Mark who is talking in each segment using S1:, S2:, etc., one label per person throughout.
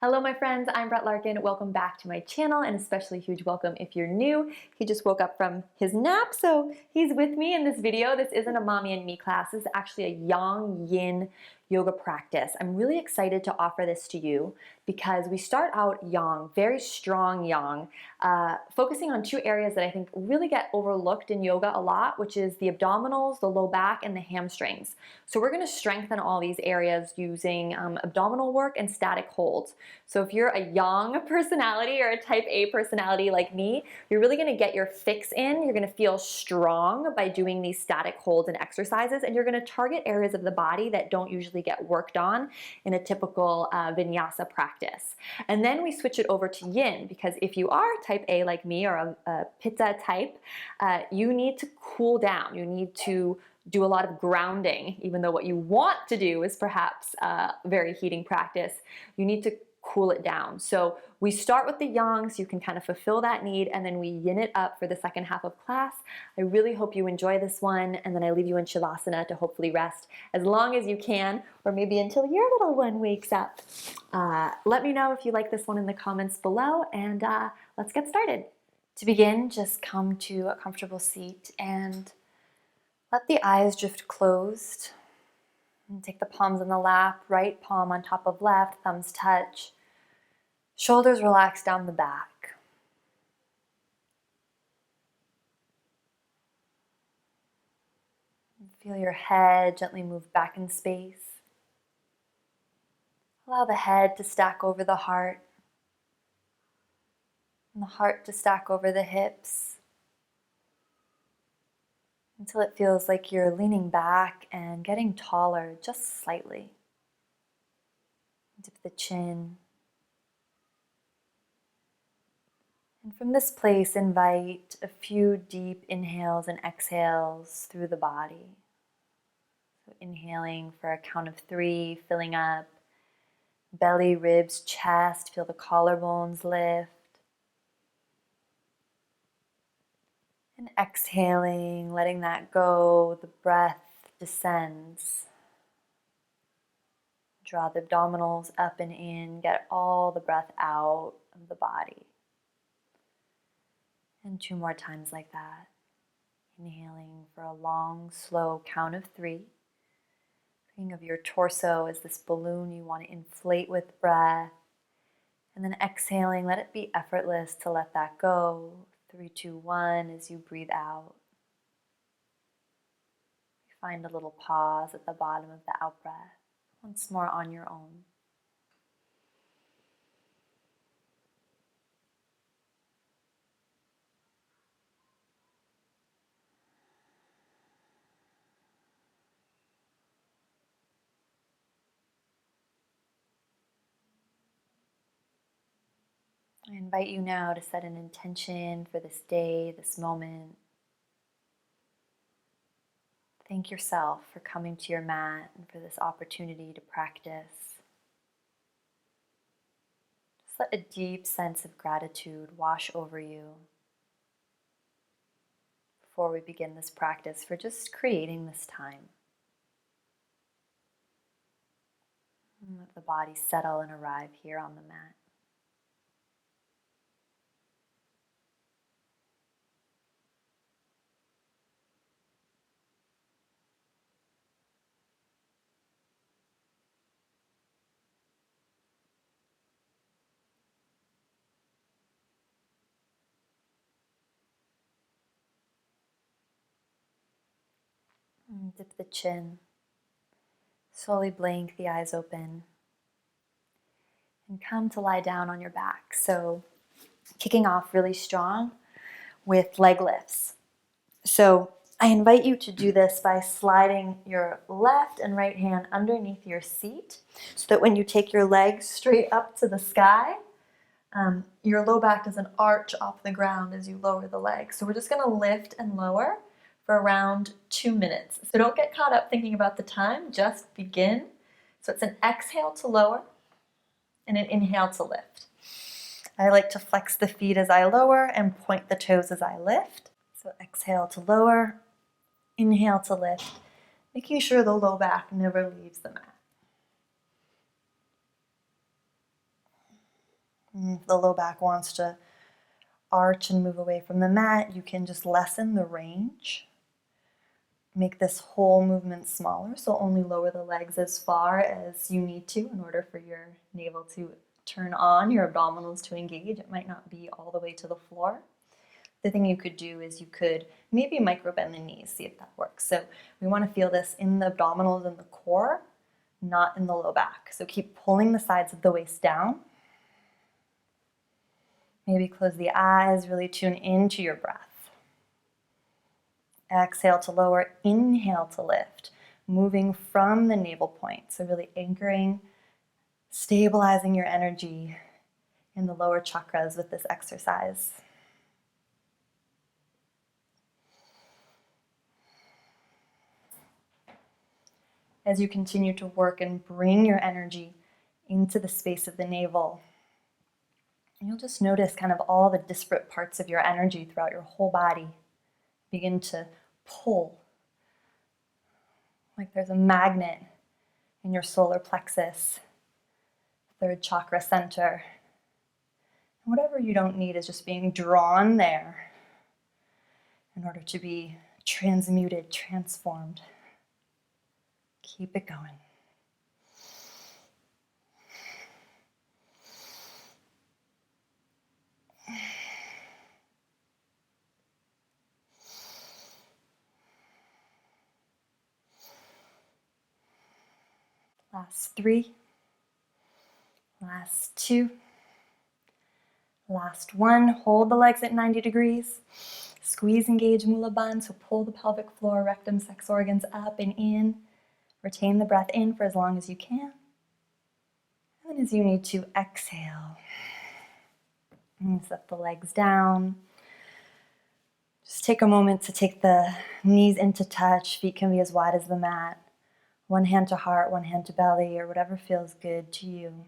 S1: Hello my friends, I'm Brett Larkin. Welcome back to my channel, and especially huge welcome if you're new. He just woke up from his nap, so he's with me in this video. This isn't a mommy and me class. This is actually a Yong Yin yoga practice. I'm really excited to offer this to you because we start out Yong, very strong Yong, focusing on two areas that I think really get overlooked in yoga a lot, which is the abdominals, the low back, and the hamstrings. So we're going to strengthen all these areas using abdominal work and static holds. So if you're a Yang personality or a type A personality like me, you're really going to get your fix in. You're going to feel strong by doing these static holds and exercises, and you're going to target areas of the body that don't usually get worked on in a typical vinyasa practice. And then we switch it over to Yin, because if you are type A like me or a Pitta type, you need to cool down. You need to do a lot of grounding, even though what you want to do is perhaps a very heating practice. You need to cool it down. So we start with the Yang so you can kind of fulfill that need, and then we yin it up for the second half of class. I really hope you enjoy this one, and then I leave you in Shavasana to hopefully rest as long as you can, or maybe until your little one wakes up. Let me know if you like this one in the comments below, and let's get started. To begin, just come to a comfortable seat and let the eyes drift closed. And take the palms in the lap, right palm on top of left, thumbs touch. Shoulders relax down the back. Feel your head gently move back in space. Allow the head to stack over the heart, and the heart to stack over the hips, until it feels like you're leaning back and getting taller just slightly. Dip the chin. And from this place, invite a few deep inhales and exhales through the body. So inhaling for a count of 3, filling up belly, ribs, chest. Feel the collarbones lift. And exhaling, letting that go. The breath descends. Draw the abdominals up and in. Get all the breath out of the body. And 2 more times like that. Inhaling for a long, slow count of 3. Think of your torso as this balloon you want to inflate with breath. And then exhaling, let it be effortless to let that go. 3, 2, 1 as you breathe out. Find a little pause at the bottom of the out breath. Once more on your own. I invite you now to set an intention for this day, this moment. Thank yourself for coming to your mat and for this opportunity to practice. Just let a deep sense of gratitude wash over you before we begin this practice, for just creating this time. And let the body settle and arrive here on the mat. And dip the chin. Slowly blink the eyes open. And come to lie down on your back. So kicking off really strong with leg lifts. So I invite you to do this by sliding your left and right hand underneath your seat, so that when you take your legs straight up to the sky, your low back doesn't arch off the ground as you lower the legs. So we're just going to lift and lower for around 2 minutes. So don't get caught up thinking about the time, just begin. So it's an exhale to lower and an inhale to lift. I like to flex the feet as I lower and point the toes as I lift. So exhale to lower, inhale to lift, making sure the low back never leaves the mat.
S2: If the low back wants to arch and move away from the mat, you can just lessen the range. Make this whole movement smaller, so only lower the legs as far as you need to in order for your navel to turn on, your abdominals to engage. It might not be all the way to the floor. The thing you could do is you could maybe micro bend the knees, see if that works. So we want to feel this in the abdominals and the core, not in the low back. So keep pulling the sides of the waist down. Maybe close the eyes, really tune into your breath. Exhale to lower, inhale to lift, moving from the navel point. So really anchoring, stabilizing your energy in the lower chakras with this exercise. As you continue to work and bring your energy into the space of the navel, you'll just notice kind of all the disparate parts of your energy throughout your whole body begin to pull, like there's a magnet in your solar plexus, third chakra center. And whatever you don't need is just being drawn there in order to be transmuted, transformed. Keep it going. Last 3, last 2, last 1. Hold the legs at 90 degrees. Squeeze, engage Mula Bandha, so pull the pelvic floor, rectum, sex organs up and in. Retain the breath in for as long as you can. And then as you need to, exhale. And set the legs down. Just take a moment to take the knees into touch. Feet can be as wide as the mat. One hand to heart, one hand to belly, or whatever feels good to you.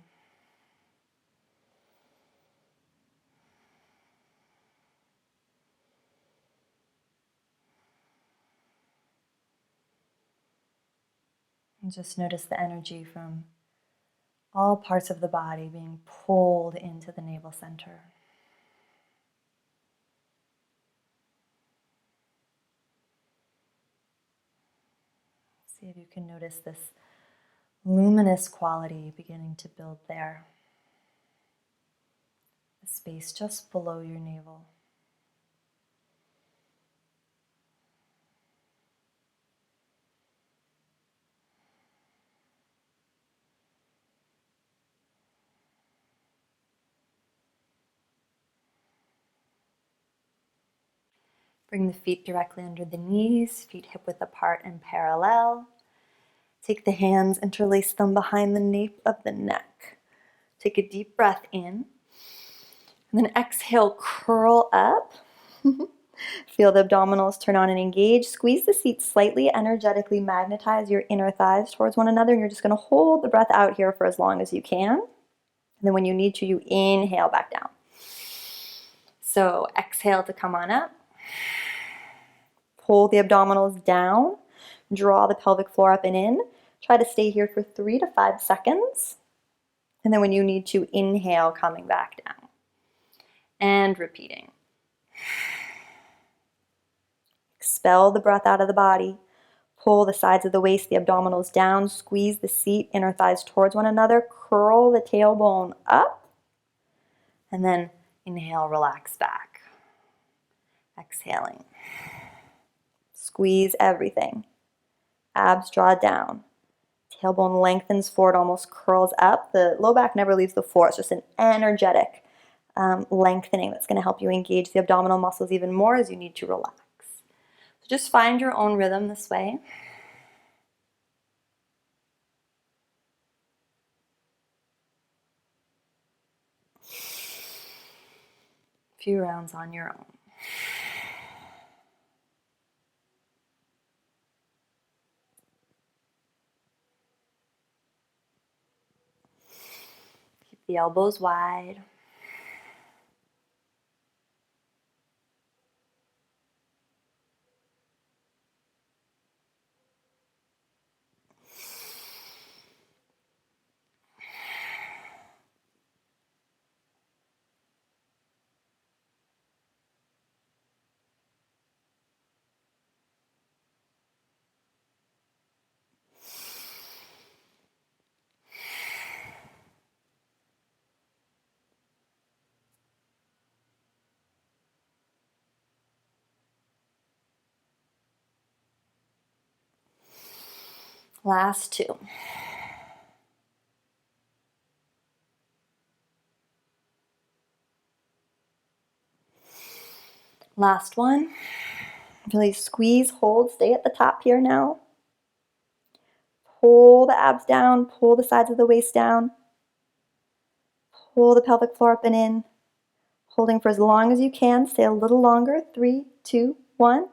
S2: And just notice the energy from all parts of the body being pulled into the navel center. See if you can notice this luminous quality beginning to build there. The space just below your navel. Bring the feet directly under the knees, feet hip width apart and parallel. Take the hands, interlace them behind the nape of the neck. Take a deep breath in. And then exhale, curl up. Feel the abdominals turn on and engage. Squeeze the seat slightly, energetically magnetize your inner thighs towards one another. And you're just going to hold the breath out here for as long as you can. And then when you need to, you inhale back down. So exhale to come on up. Pull the abdominals down. Draw the pelvic floor up and in. Try to stay here for 3 to 5 seconds. And then when you need to, inhale, coming back down. And repeating. Expel the breath out of the body. Pull the sides of the waist, the abdominals down. Squeeze the seat, inner thighs towards one another. Curl the tailbone up. And then inhale, relax back. Exhaling. Squeeze everything. Abs draw down. Tailbone lengthens forward, almost curls up. The low back never leaves the floor. It's just an energetic lengthening that's going to help you engage the abdominal muscles even more as you need to relax. So just find your own rhythm this way. A few rounds on your own. Keep the elbows wide. Last two. Last one. Really squeeze, hold, stay at the top here now. Pull the abs down, pull the sides of the waist down. Pull the pelvic floor up and in. Holding for as long as you can. Stay a little longer. 3, 2, 1.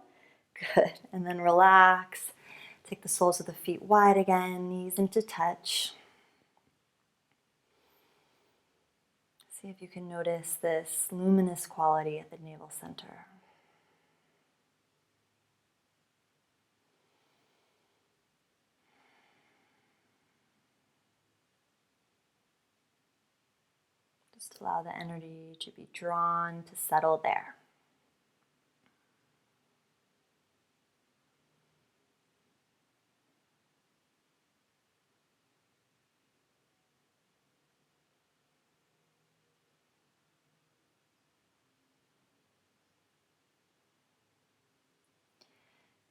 S2: Good. And then relax. Take the soles of the feet wide again, knees into touch. See if you can notice this luminous quality at the navel center. Just allow the energy to be drawn, to settle there.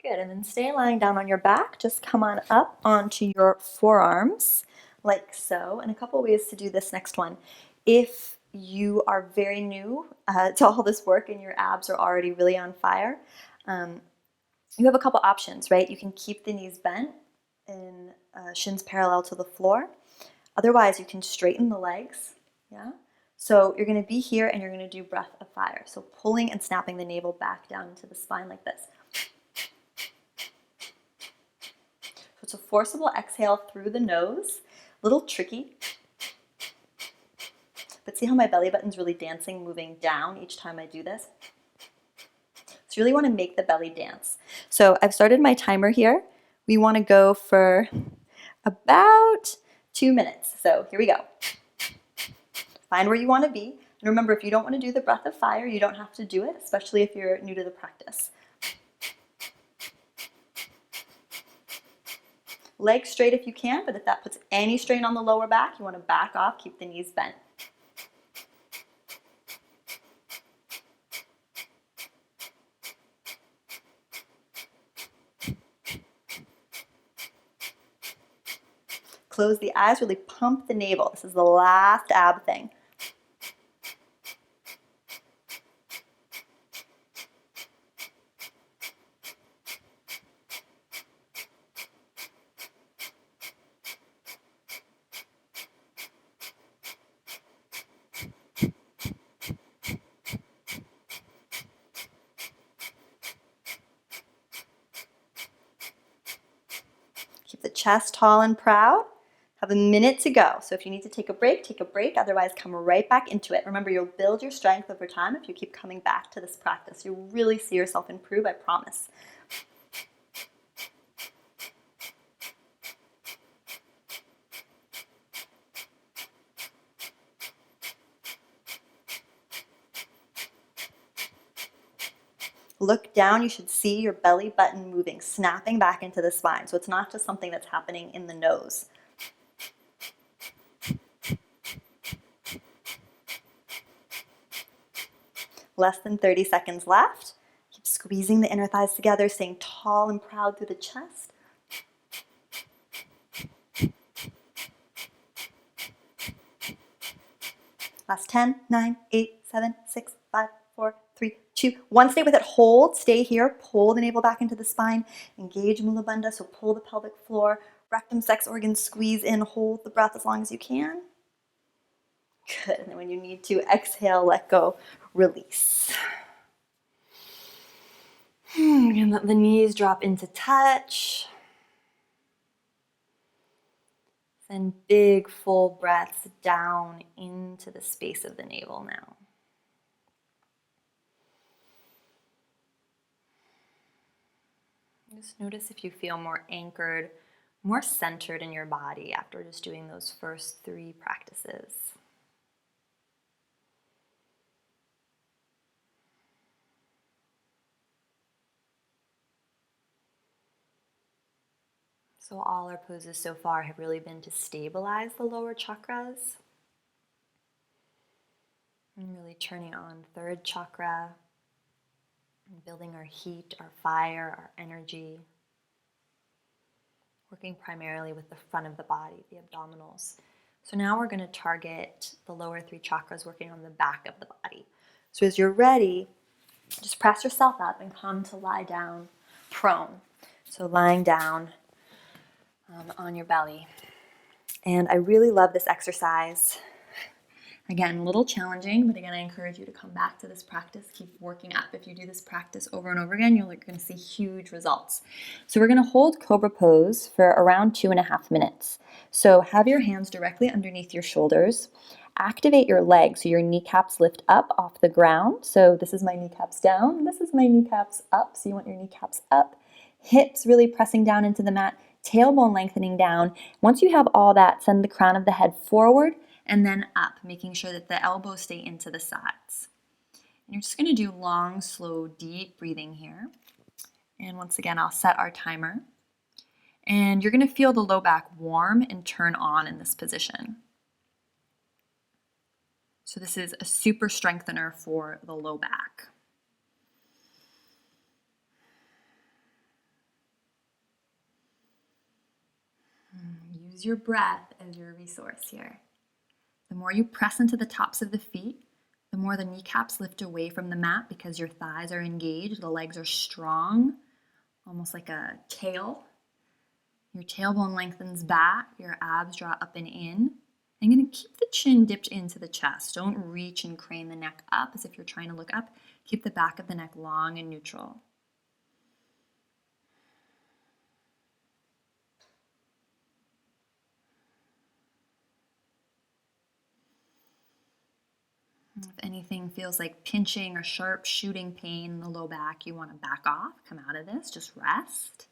S2: Good, and then stay lying down on your back. Just come on up onto your forearms, like so. And a couple ways to do this next one. If you are very new to all this work and your abs are already really on fire, you have a couple options, right? You can keep the knees bent and shins parallel to the floor. Otherwise, you can straighten the legs, yeah? So you're gonna be here and you're gonna do breath of fire. So pulling and snapping the navel back down into the spine like this. So it's a forcible exhale through the nose, a little tricky. But see how my belly button's really dancing, moving down each time I do this? So you really wanna make the belly dance. So I've started my timer here. We wanna go for about 2 minutes. So here we go. Find where you wanna be. And remember, if you don't wanna do the breath of fire, you don't have to do it, especially if you're new to the practice. Legs straight if you can, but if that puts any strain on the lower back, you wanna back off, keep the knees bent. Close the eyes, really pump the navel. This is the last ab thing. Keep the chest tall and proud. Have a minute to go. So if you need to take a break, take a break. Otherwise, come right back into it. Remember, you'll build your strength over time if you keep coming back to this practice. You'll really see yourself improve, I promise. Look down, you should see your belly button moving, snapping back into the spine. So it's not just something that's happening in the nose. Less than 30 seconds left. Keep squeezing the inner thighs together, staying tall and proud through the chest. Last 10, 9, 8, 7, 6, 5, 4, 3, 2, 1. Stay with it. Hold. Stay here. Pull the navel back into the spine. Engage Mula Bandha. So pull the pelvic floor. Rectum, sex organs, squeeze in. Hold the breath as long as you can. Good. And then when you need to, exhale, let go, release. And let the knees drop into touch. Then big full breaths down into the space of the navel now. Just notice if you feel more anchored, more centered in your body after just doing those first 3 practices. So all our poses so far have really been to stabilize the lower chakras. And really turning on 3rd chakra, and building our heat, our fire, our energy. working primarily with the front of the body, the abdominals. So now we're going to target the lower 3 chakras, working on the back of the body. So as you're ready, just press yourself up and come to lie down prone. So lying down on your belly. And I really love this exercise. Again, a little challenging, but again, I encourage you to come back to this practice. Keep working up. If you do this practice over and over again, you're going to see huge results. So we're going to hold Cobra pose for around 2.5 minutes. So have your hands directly underneath your shoulders. Activate your legs so your kneecaps lift up off the ground. So this is my kneecaps down. This is my kneecaps up. So you want your kneecaps up. Hips really pressing down into the mat. Tailbone lengthening down. Once you have all that, send the crown of the head forward and then up, making sure that the elbows stay into the sides. And you're just going to do long, slow, deep breathing here. And once again, I'll set our timer. And you're going to feel the low back warm and turn on in this position. So this is a super strengthener for the low back. Use your breath as your resource here. The more you press into the tops of the feet, the more the kneecaps lift away from the mat because your thighs are engaged, the legs are strong, almost like a tail. Your tailbone lengthens back, your abs draw up and in. I'm going to keep the chin dipped into the chest. Don't reach and crane the neck up as if you're trying to look up. Keep the back of the neck long and neutral. If anything feels like pinching or sharp shooting pain in the low back, you want to back off, come out of this, just rest.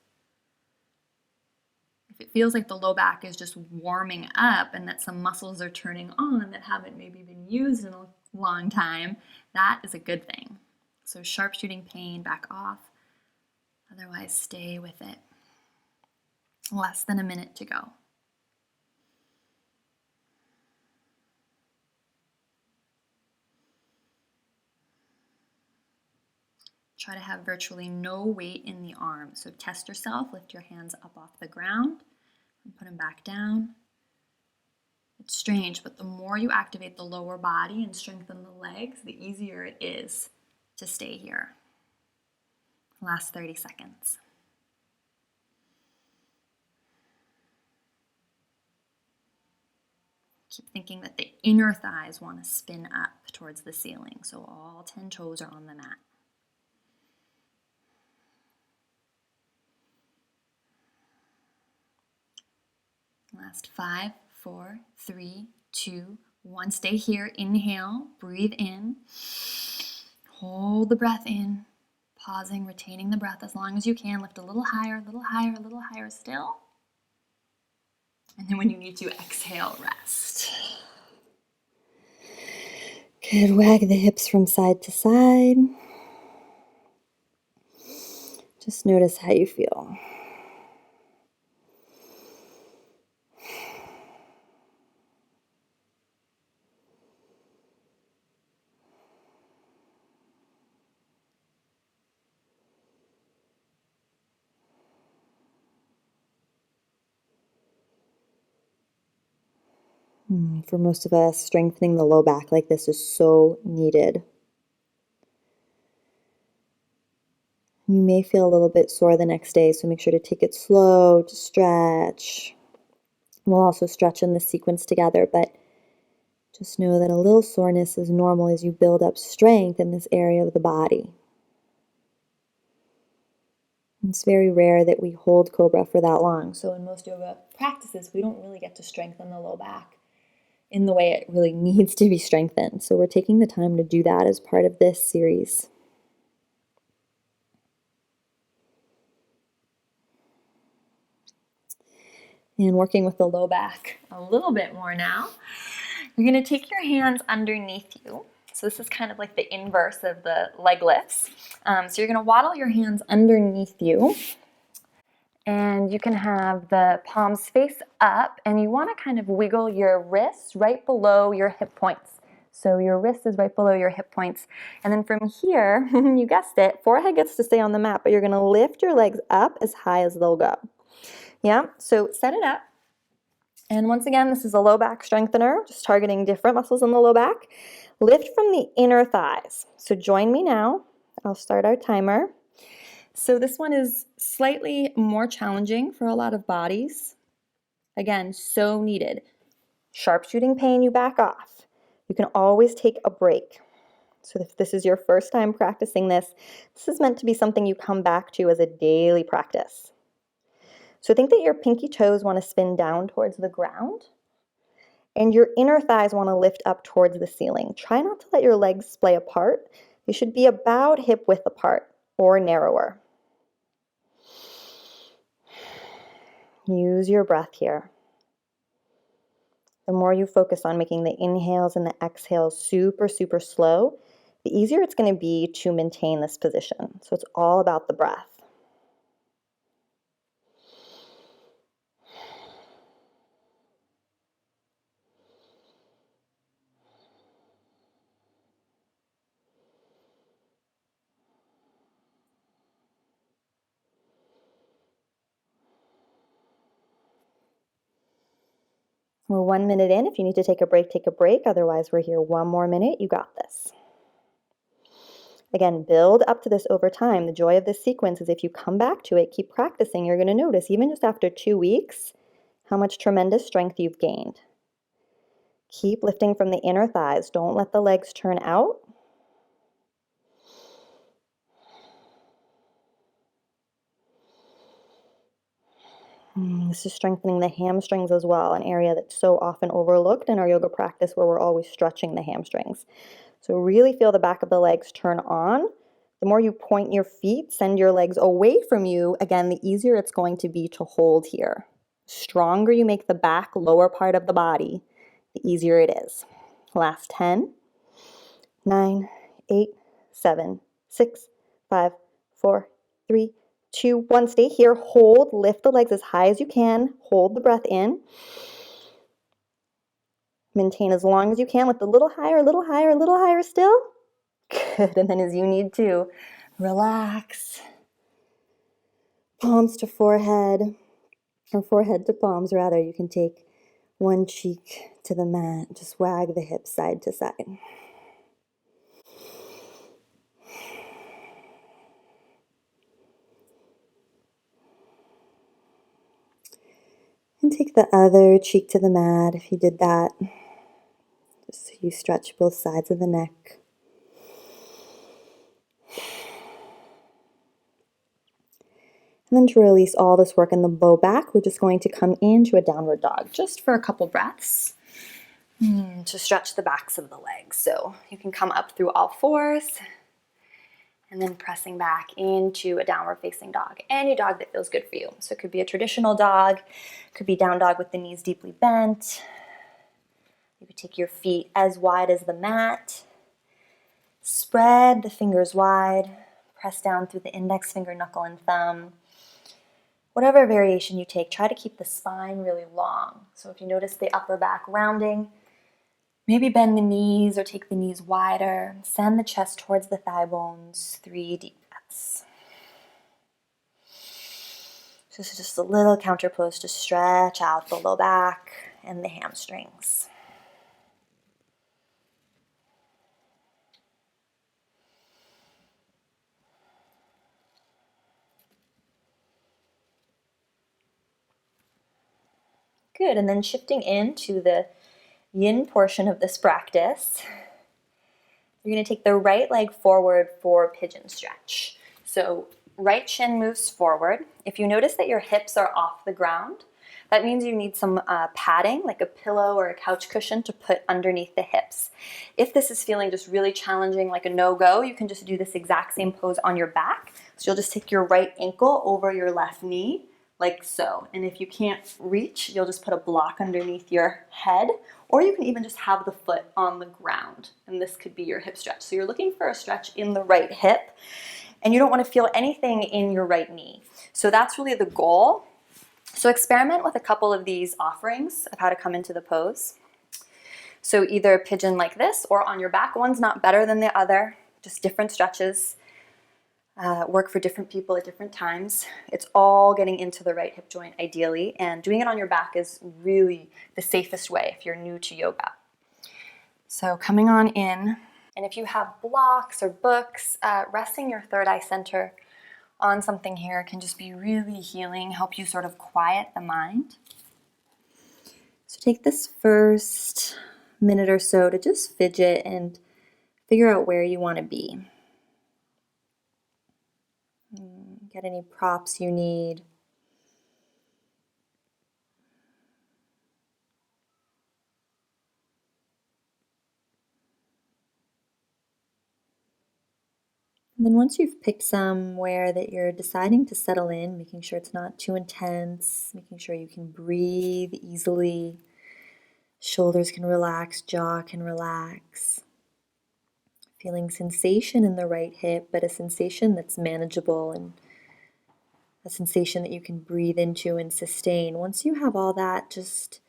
S2: If it feels like the low back is just warming up and that some muscles are turning on that haven't maybe been used in a long time, that is a good thing. So sharp shooting pain, back off. Otherwise, stay with it. Less than a minute to go. Try to have virtually no weight in the arms. So test yourself, lift your hands up off the ground and put them back down. It's strange, but the more you activate the lower body and strengthen the legs, the easier it is to stay here. Last 30 seconds. Keep thinking that the inner thighs want to spin up towards the ceiling, so all 10 toes are on the mat. Last 5, 4, 3, 2, 1. Stay here. Inhale, breathe in. Hold the breath in. Pausing, retaining the breath as long as you can. Lift a little higher, a little higher, a little higher still. And then when you need to, exhale, rest. Good. Wag the hips from side to side. Just notice how you feel. For most of us, strengthening the low back like this is so needed. You may feel a little bit sore the next day, so make sure to take it slow, to stretch. We'll also stretch in this sequence together, but just know that a little soreness is normal as you build up strength in this area of the body. It's very rare that we hold Cobra for that long. So in most yoga practices, we don't really get to strengthen the low back in the way it really needs to be strengthened. So we're taking the time to do that as part of this series. And working with the low back a little bit more now. You're going to take your hands underneath you. So this is kind of like the inverse of the leg lifts. So you're going to waddle your hands underneath you. And you can have the palms face up, and you want to kind of wiggle your wrists right below your hip points. So your wrist is right below your hip points. And then from here, you guessed it, forehead gets to stay on the mat, but you're going to lift your legs up as high as they'll go.
S1: Yeah, so set it up. And once again, this is a low back strengthener, just targeting different muscles in the low back. Lift from the inner thighs. So join me now. I'll start our timer. So this one is slightly more challenging for a lot of bodies. Again, so needed. Sharpshooting pain, you back off. You can always take a break. So if this is your first time practicing this, this is meant to be something you come back to as a daily practice. So think that your pinky toes want to spin down towards the ground and your inner thighs want to lift up towards the ceiling. Try not to let your legs splay apart. They should be about hip width apart or narrower. Use your breath here. The more you focus on making the inhales and the exhales super, super slow, the easier it's going to be to maintain this position. So it's all about the breath. We're 1 minute in. If you need to take a break, take a break. Otherwise, we're here 1 more minute. You got this. Again, build up to this over time. The joy of this sequence is if you come back to it, keep practicing, you're going to notice, even just after 2 weeks, how much tremendous strength you've gained. Keep lifting from the inner thighs. Don't let the legs turn out. This is strengthening the hamstrings as well, an area that's so often overlooked in our yoga practice where we're always stretching the hamstrings. So really feel the back of the legs turn on. The more you point your feet, send your legs away from you, again, the easier it's going to be to hold here. Stronger you make the back lower part of the body, the easier it is. Last 10, 9, 8, 7, 6, 5, 4, 3, 2, 1. Stay here. Hold. Lift the legs as high as you can. Hold the breath in. Maintain as long as you can. Lift a little higher, a little higher, a little higher still. Good. And then as you need to, relax. Palms to forehead, or forehead to palms rather. You can take one cheek to the mat. Just wag the hips side to side. And take the other cheek to the mat if you did that. Just so you stretch both sides of the neck. And then to release all this work in the low back, we're just going to come into a downward dog just for a couple breaths to stretch the backs of the legs. So you can come up through all fours and then pressing back into a downward facing dog. Any dog that feels good for you. So it could be a traditional dog, could be down dog with the knees deeply bent. You could take your feet as wide as the mat. Spread the fingers wide. Press down through the index finger, knuckle, and thumb. Whatever variation you take, try to keep the spine really long. So if you notice the upper back rounding, maybe bend the knees or take the knees wider. Send the chest towards the thigh bones. 3 deep breaths. So this is just a little counter pose to stretch out the low back and the hamstrings. Good, and then shifting into the yin portion of this practice, you're going to take the right leg forward for pigeon stretch. So right shin moves forward. If you notice that your hips are off the ground, that means you need some padding, like a pillow or a couch cushion to put underneath the hips. If this is feeling just really challenging, like a no-go, you can just do this exact same pose on your back. So you'll just take your right ankle over your left knee, like so. And if you can't reach, you'll just put a block underneath your head, or you can even just have the foot on the ground. And this could be your hip stretch. So you're looking for a stretch in the right hip, and you don't want to feel anything in your right knee. So that's really the goal. So experiment with a couple of these offerings of how to come into the pose. So either pigeon like this or on your back. One's not better than the other, just different stretches.
S2: work for different people at different times. It's all getting into the right hip joint ideally, and doing it on your back is really the safest way if you're new to yoga. So coming on in, and if you have blocks or books, resting your third eye center on something here can just be really healing, help you sort of quiet the mind. So take this first minute or so to just fidget and figure out where you want to be. Get any props you need. And then once you've picked somewhere that you're deciding to settle in, making sure it's not too intense, making sure you can breathe easily, shoulders can relax, jaw can relax. Feeling sensation in the right hip, but a sensation that's manageable and a sensation that you can breathe into and sustain. Once you have all that, just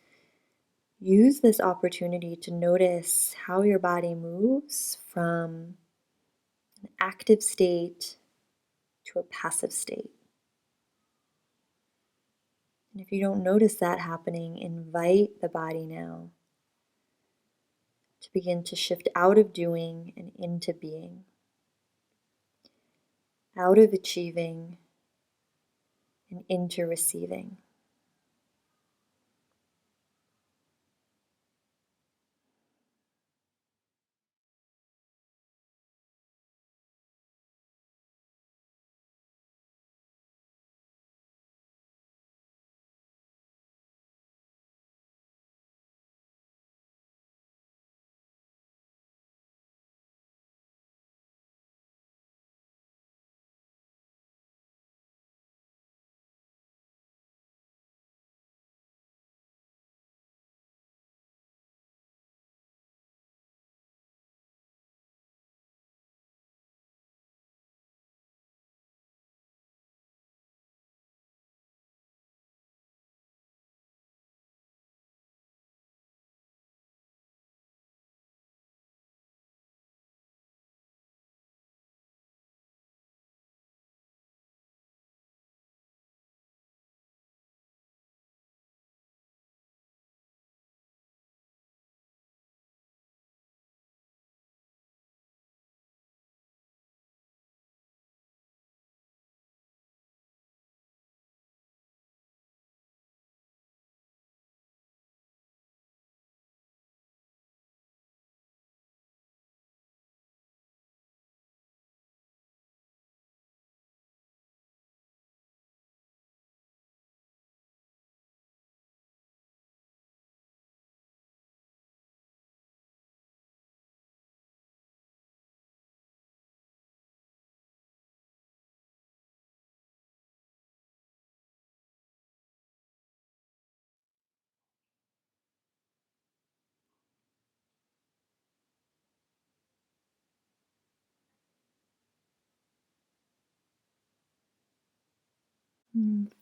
S2: use this opportunity to notice how your body moves from an active state to a passive state. And if you don't notice that happening, invite the body now to begin to shift out of doing and into being, out of achieving and into receiving.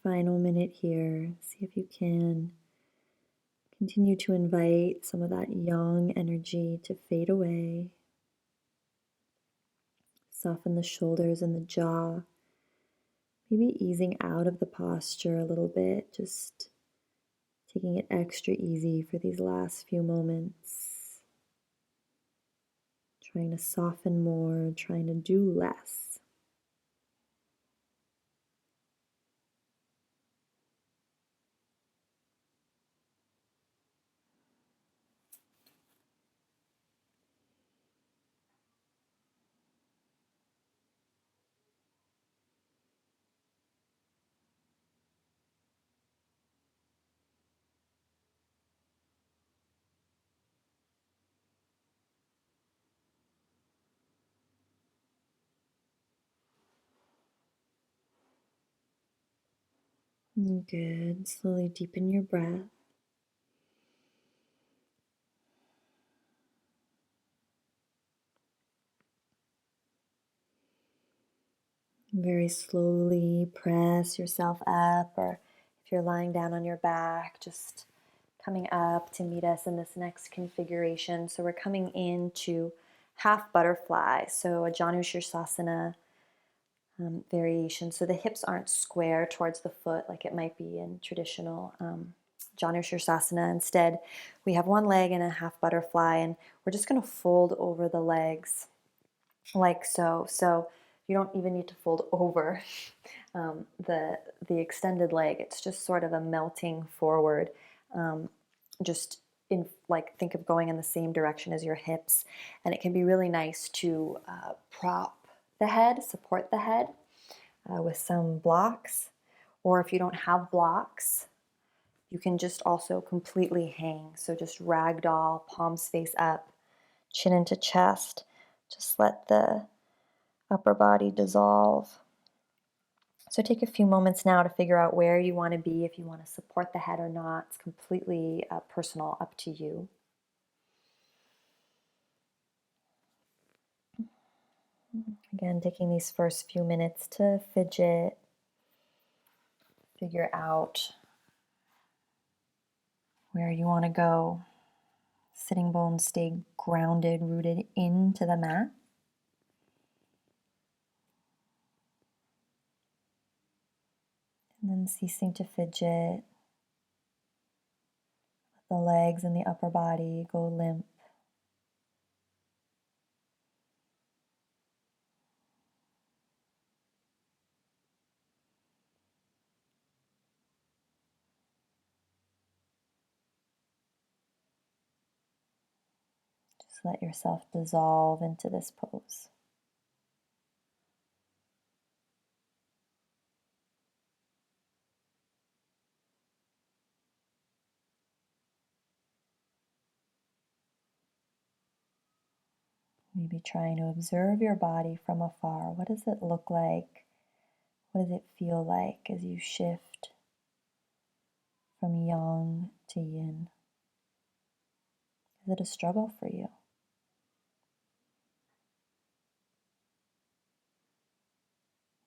S2: Final minute here. See if you can continue to invite some of that Yong energy to fade away. Soften the shoulders and the jaw. Maybe easing out of the posture a little bit, just taking it extra easy for these last few moments. Trying to soften more, trying to do less. Good. Slowly deepen your breath. Very slowly press yourself up, or if you're lying down on your back, just coming up to meet us in this next configuration. So we're coming into half butterfly, so a Janu Shirsasana.
S1: variation. So the hips aren't square towards the foot like it might be in traditional Janu Shirsasana. Instead, we have one leg and a half butterfly, and we're just going to fold over the legs like so. So you don't even need to fold over the extended leg. It's just sort of a melting forward. Just in, like, think of going in the same direction as your hips, and it can be really nice to prop the head, support the head with some blocks, or if you don't have blocks, you can just also completely hang. So just ragdoll, palms face up, chin into chest. Just let the upper body dissolve. So take a few moments now to figure out where you want to be, if you want to support the head or not. It's completely personal, up to you. Again, taking these first few minutes to fidget, figure out where you want to go. Sitting bones stay grounded, rooted into the mat. And then ceasing to fidget. Let the legs and the upper body go limp. Just let yourself dissolve into this pose. Maybe trying to observe your body from afar. What does it look like? What does it feel like as you shift from Yang to Yin? Is it a struggle for you?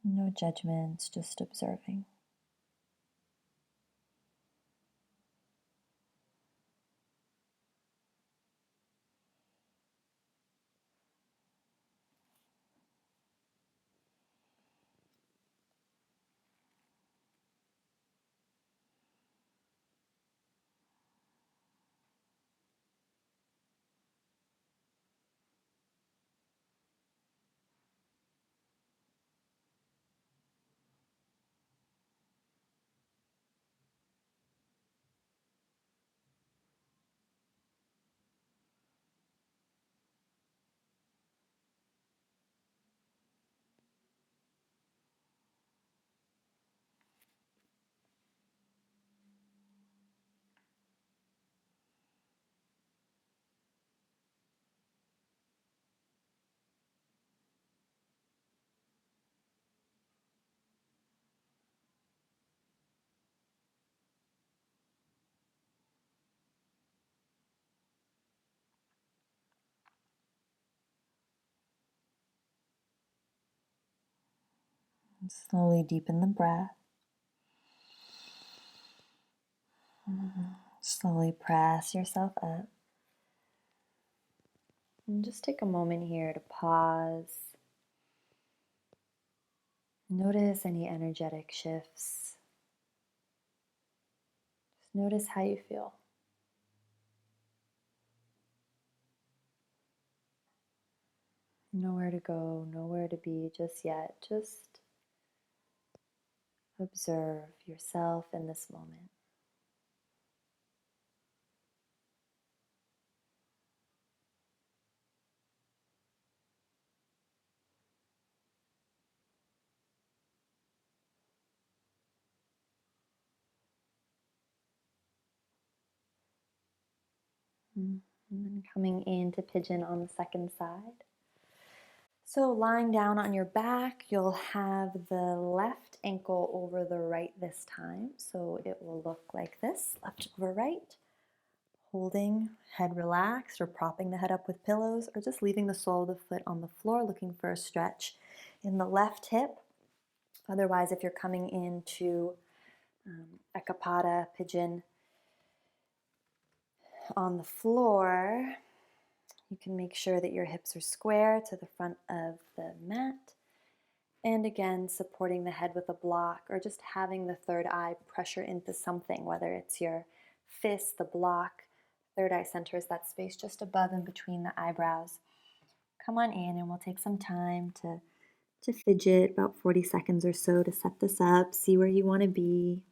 S1: No judgments, just observing. And slowly deepen the breath. Slowly press yourself up. And just take a moment here to pause. Notice any energetic shifts. Just notice how you feel. Nowhere to go, nowhere to be just yet. Just observe yourself in this moment. And then coming into pigeon on the second side. So lying down on your back, you'll have the left ankle over the right this time. So it will look like this, left over right. Holding, head relaxed, or propping the head up with pillows, or just leaving the sole of the foot on the floor, looking for a stretch in the left hip. Otherwise, if you're coming into Ekapada pigeon on the floor, you can make sure that your hips are square to the front of the mat. And again, supporting the head with a block or just having the third eye pressure into something, whether it's your fist, the block. Third eye center is that space just above and between the eyebrows. Come on in and we'll take some time to fidget, about 40 seconds or so to set this up, see where you want to be.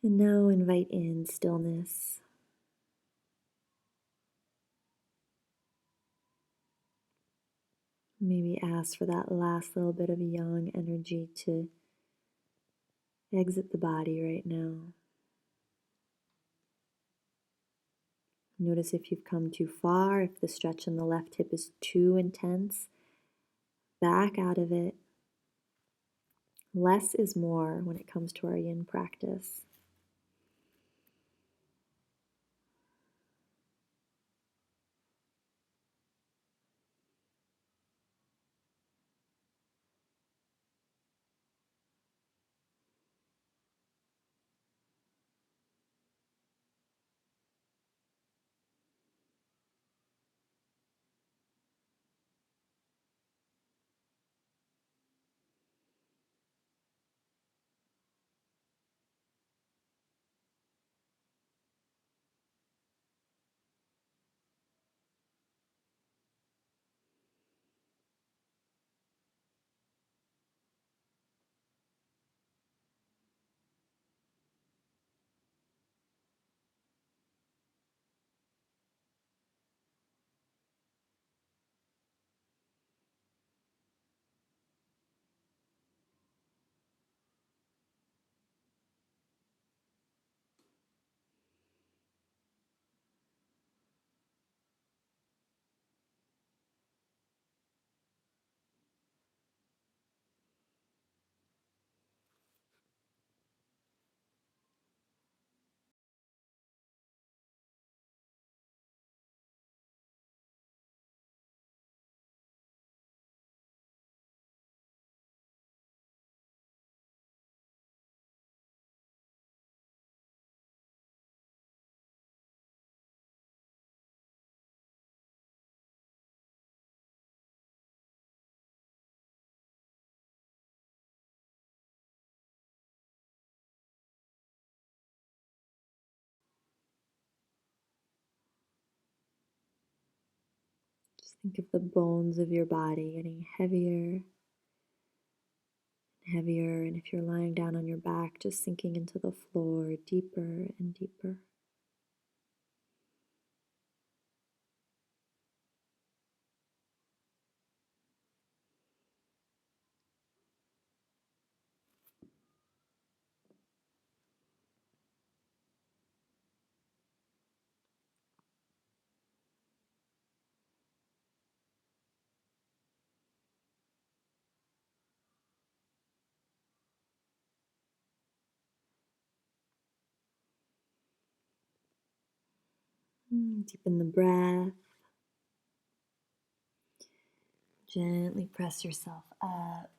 S1: And now invite in stillness. Maybe ask for that last little bit of yang energy to exit the body right now. Notice if you've come too far, if the stretch in the left hip is too intense, back out of it. Less is more when it comes to our yin practice. Just think of the bones of your body getting heavier and heavier, and if you're lying down on your back, just sinking into the floor deeper and deeper. Deepen the breath. Gently press yourself up.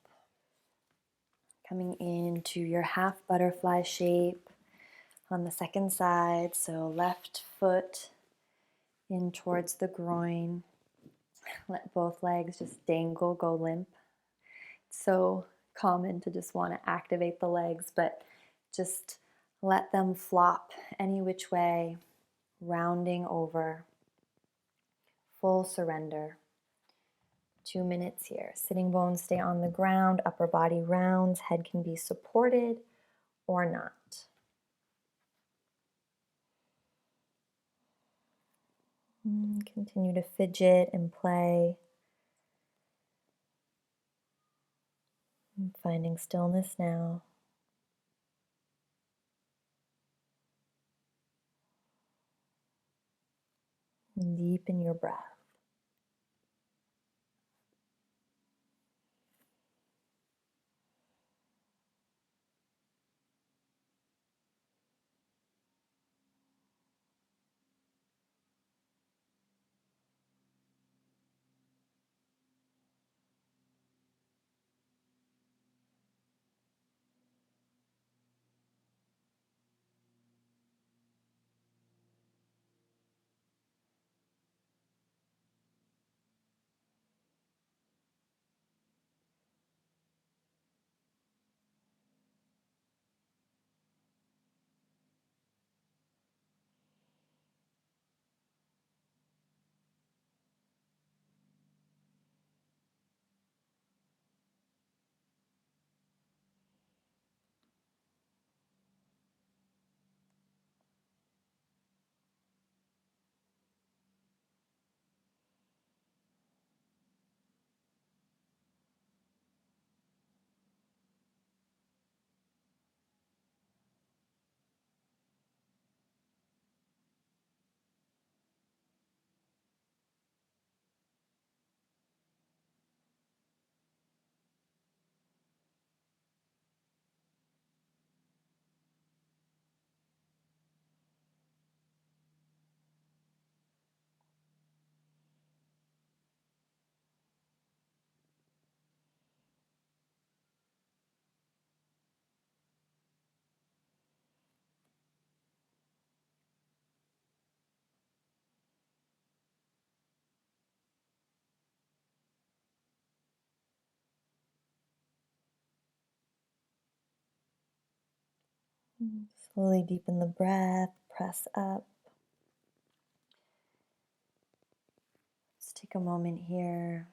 S1: Coming into your half butterfly shape on the second side. So left foot in towards the groin. Let both legs just dangle, go limp. It's so common to just want to activate the legs, but just let them flop any which way, rounding over. Full surrender. 2 minutes here. Sitting bones stay on the ground, upper body rounds, head can be supported or not. Continue to fidget and play. And finding stillness now. And deepen your breath.
S2: Slowly deepen the breath, press up. Let's take a moment here.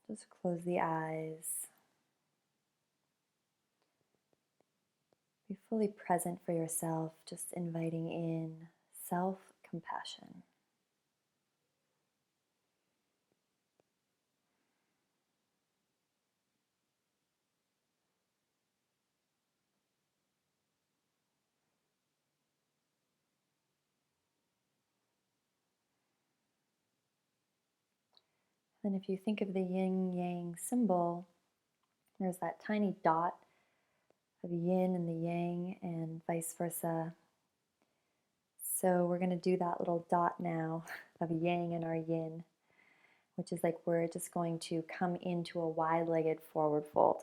S2: Just close the eyes. Be fully present for yourself, just inviting in self-compassion. Then if you think of the yin-yang symbol, there's that tiny dot of yin and the yang and vice versa. So we're going to do that little dot now of yang and our yin, which is like we're just going to come into a wide-legged forward fold.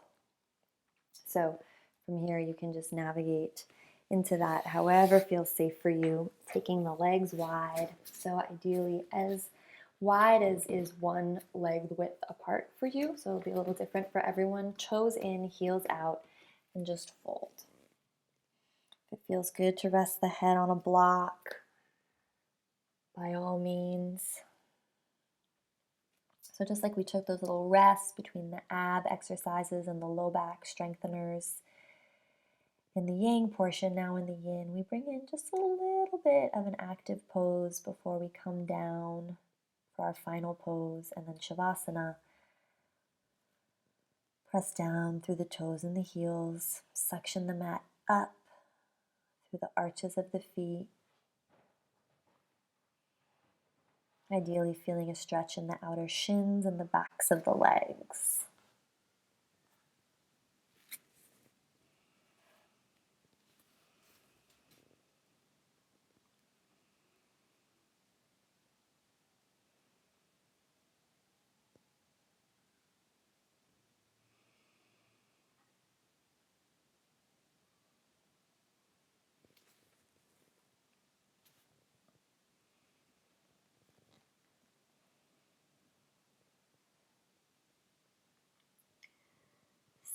S2: So from here you can just navigate into that however feels safe for you, taking the legs wide. So ideally as wide as is one leg width apart for you. So it'll be a little different for everyone. Toes in, heels out, and just fold. If it feels good to rest the head on a block, by all means. So just like we took those little rests between the ab exercises and the low back strengtheners in the yang portion, now in the yin, we bring in just a little bit of an active pose before we come down for our final pose, and then shavasana. Press down through the toes and the heels, suction the mat up through the arches of the feet. Ideally feeling a stretch in the outer shins and the backs of the legs.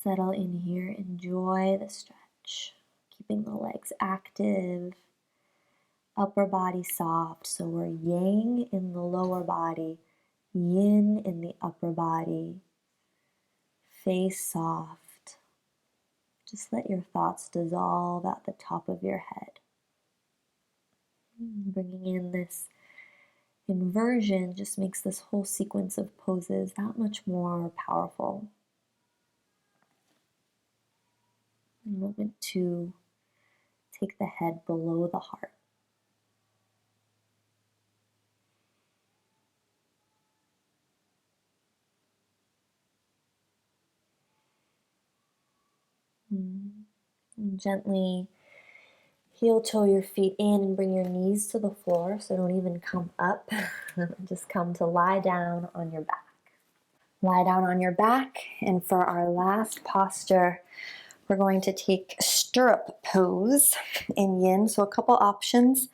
S2: Settle in here, enjoy the stretch, keeping the legs active, upper body soft. So we're yang in the lower body, yin in the upper body, face soft. Just let your thoughts dissolve at the top of your head. Bringing in this inversion just makes this whole sequence of poses that much more powerful. A moment to take the head below the heart. And gently heel toe your feet in and bring your knees to the floor, so don't even come up. Just come to lie down on your back. Lie down on your back, and for our last posture, we're going to take stirrup pose in yin. So a couple options.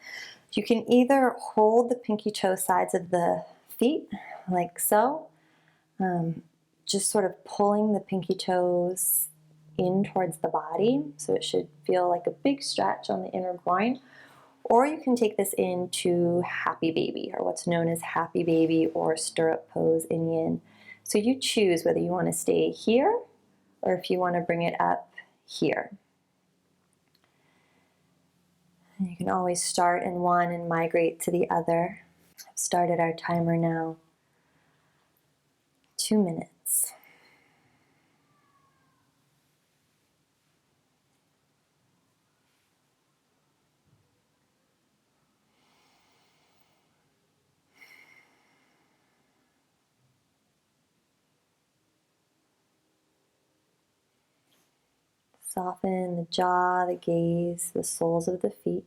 S2: You can either hold the pinky toe sides of the feet like so, just sort of pulling the pinky toes in towards the body, so it should feel like a big stretch on the inner groin. Or you can take this into happy baby, or what's known as happy baby or stirrup pose in yin. So you choose whether you want to stay here or if you want to bring it up here. And you can always start in one and migrate to the other. I've started our timer now. 2 minutes. Soften the jaw, the gaze, the soles of the feet.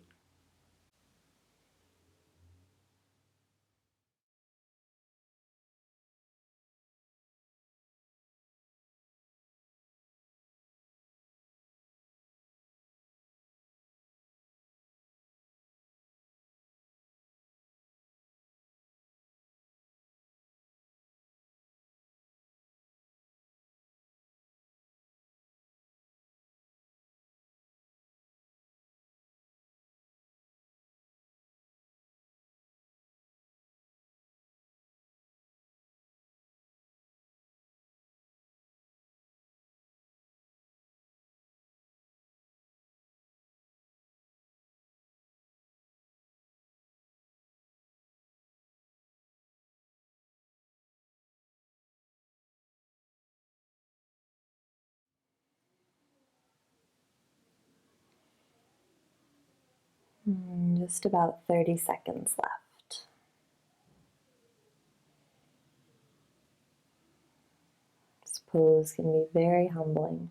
S2: Just about 30 seconds left. This pose can be very humbling.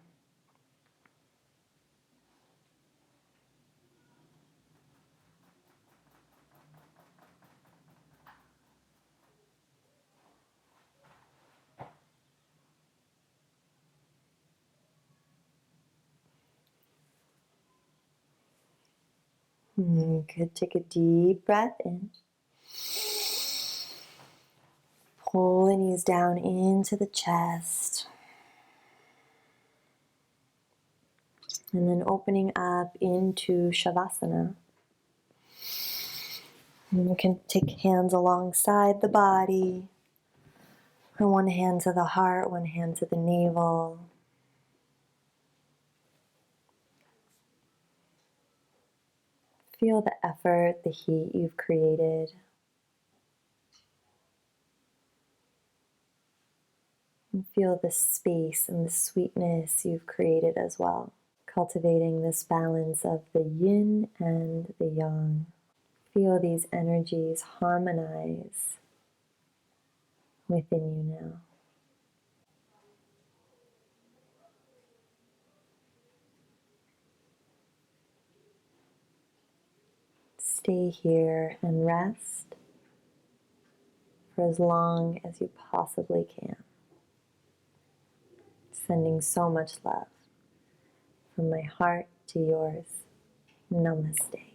S2: Good. Take a deep breath in. Pull the knees down into the chest. And then opening up into Shavasana. And you can take hands alongside the body. Or one hand to the heart, one hand to the navel. Feel the effort, the heat you've created. And feel the space and the sweetness you've created as well. Cultivating this balance of the yin and the yang. Feel these energies harmonize within you now. Stay here and rest for as long as you possibly can. Sending so much love from my heart to yours. Namaste.